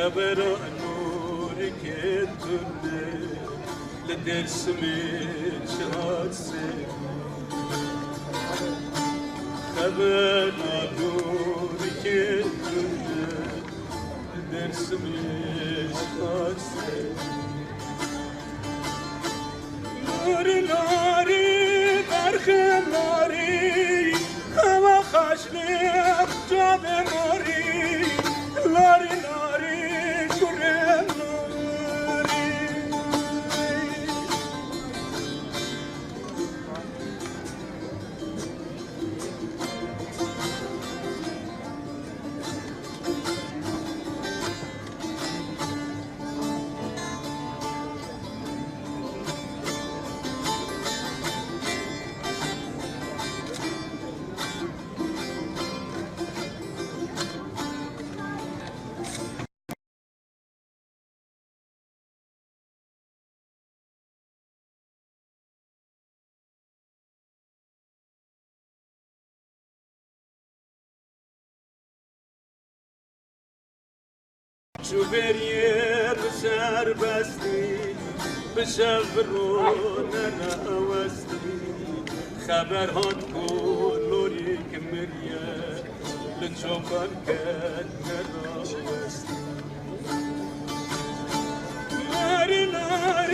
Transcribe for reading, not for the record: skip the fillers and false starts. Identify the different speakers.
Speaker 1: خبر نوری که تونه لدرس من شهاد سه خبر نوری که تونه لدرس من شهاد سه نوری نوری برخ نوری هوا خشلق جاب نوری لاری لاری گره لاری شو برير سر بستي بشغرون انا اوستي خبر هات كل كمريا لتشوفن كان نراوستي ناري ناري